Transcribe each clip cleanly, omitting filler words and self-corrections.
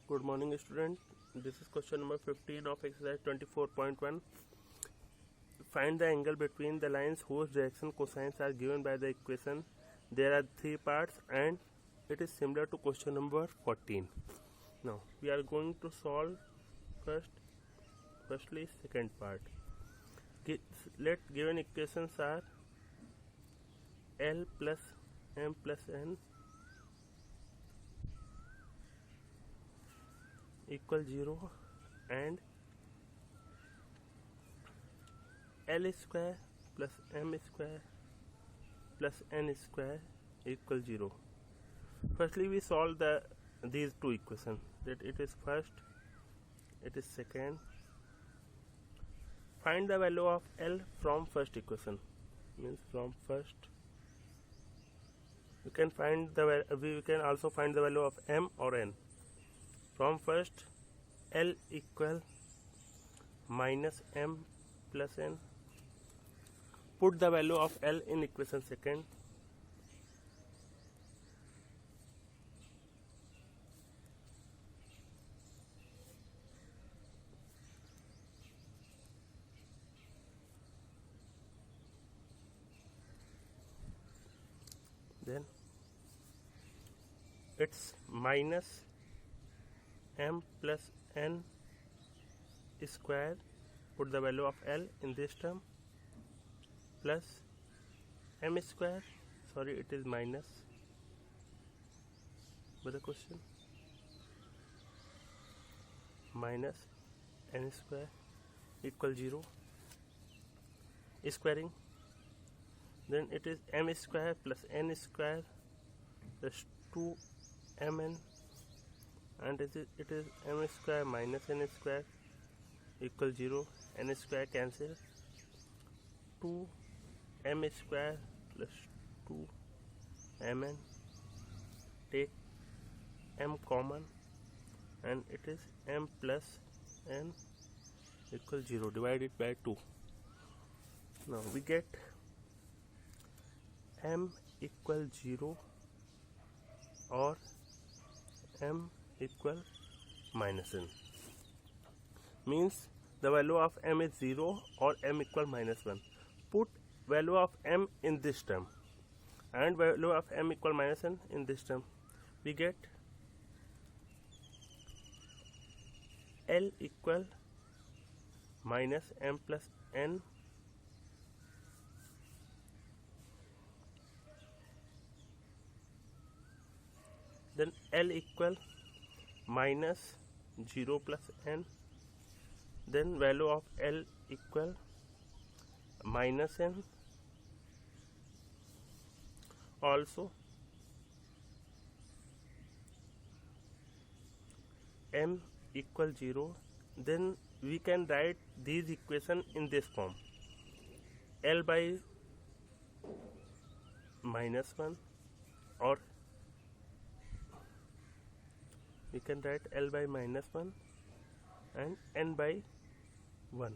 Good morning, student. This is question number 15 of exercise 24.1. Find the angle between the lines whose direction cosines are given by the equation. There are three parts and it is similar to question number 14. Now we are going to solve firstly second part. Let given equations are L plus M plus N equal 0 and L square plus M square plus N square equal 0. Firstly we solve these two equations, that it is first, it is second. Find the value of L from first equation, means from first. We can also find the value of M or N. From first, L equal minus M plus N. Put the value of L in equation second. Then it's minus M plus N square, put the value of L in this term, plus M square, it is minus by the question, minus N square equal 0, squaring. Then it is M square plus N square, that's 2mn, and it is M square minus N square equal 0. N square cancel, 2m square plus 2mn, take M common, and it is M plus N equal 0, divided by 2. Now we get M equal 0 or M equal minus N. Means the value of M is 0 or M equal minus 1. Put value of M in this term and value of M equal minus N in this term. We get L equal minus M plus N then L equal minus 0 plus N, then value of L equal minus N, also M equal 0. Then we can write these equation in this form: L by minus 1, or we can write L by minus 1 and N by 1.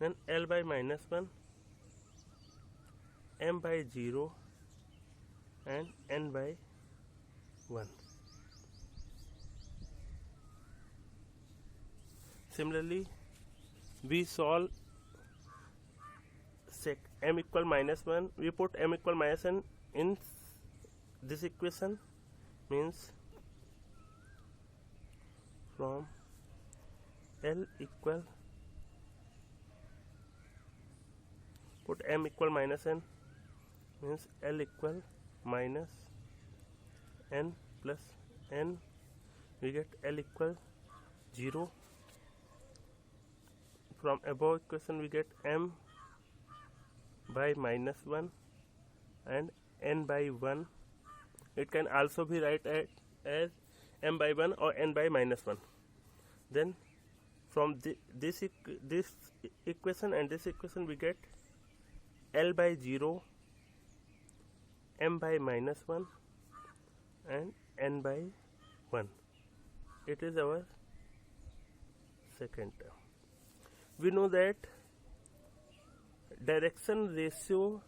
Then L by minus 1, M by 0 and N by 1. Similarly, we solve M equal minus 1. We put M equal minus N in this equation, means from L equal, put M equal minus N, means L equal minus N plus N. We get L equal 0. From above equation we get M by minus 1 and N by 1. It can also be written as M by 1 or N by minus 1. Then from this equation and this equation we get L by 0, M by minus 1 and N by 1. It is our second term. We know that direction ratio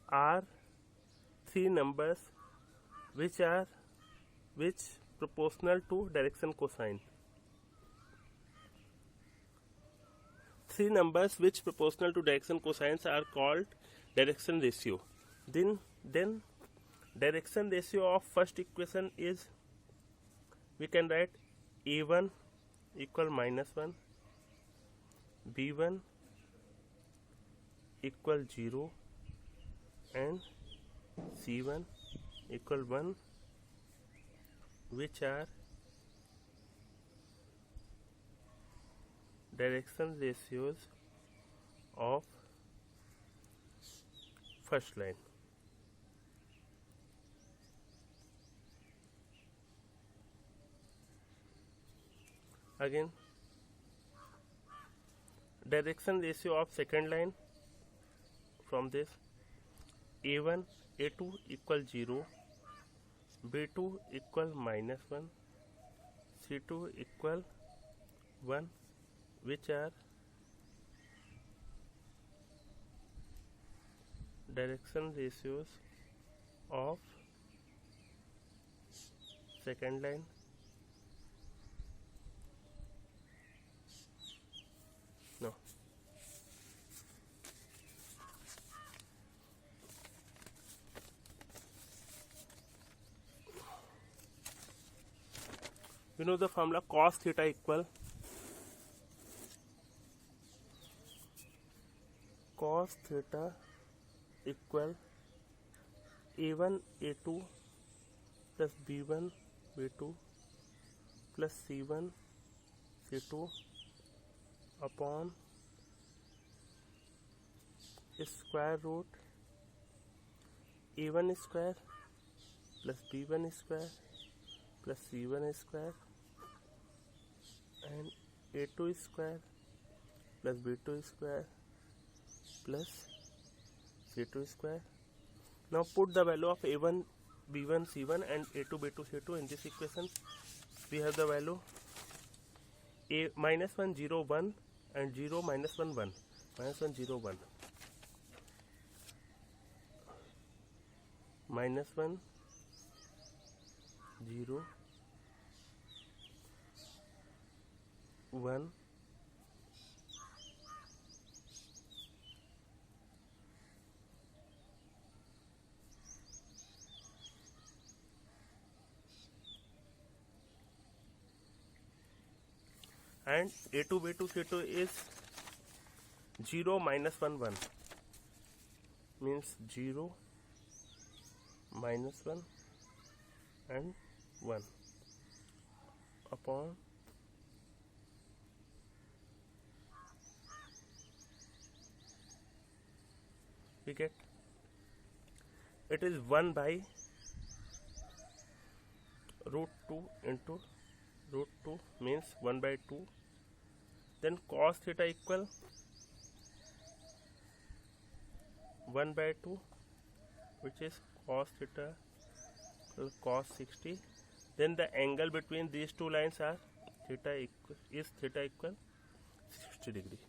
are three numbers which proportional to direction cosine. Three numbers which proportional to direction cosines are called direction ratio. Then direction ratio of first equation is, we can write a1 equal -1, b1 equal 0 and c1 equal 1, which are direction ratios of first line. Again, direction ratio of second line, from this a1 a2 equal 0, b2 equal -1, c2 equal 1, which are direction ratios of second line. No. You know the formula cos theta equal a1 a2 plus b1 b2 plus c1 c2 upon square root a1 square plus b1 square plus c1 square and a2 square plus b2 square plus c2 square. Now put the value of a1 b1 c1 and a2 b2 c2 in this equation. We have the value a -1 0 1 and 0 -1 1, -1 0 1, -1 0 1 and a2 b2 c2 is 0 -1 1, means 0 -1 and 1 upon we get it is 1 by √2 into √2, means 1 by 2. Then cos theta equal 1 by 2, which is cos theta equal cos 60. Then the angle between these two lines are theta equal 60 degree.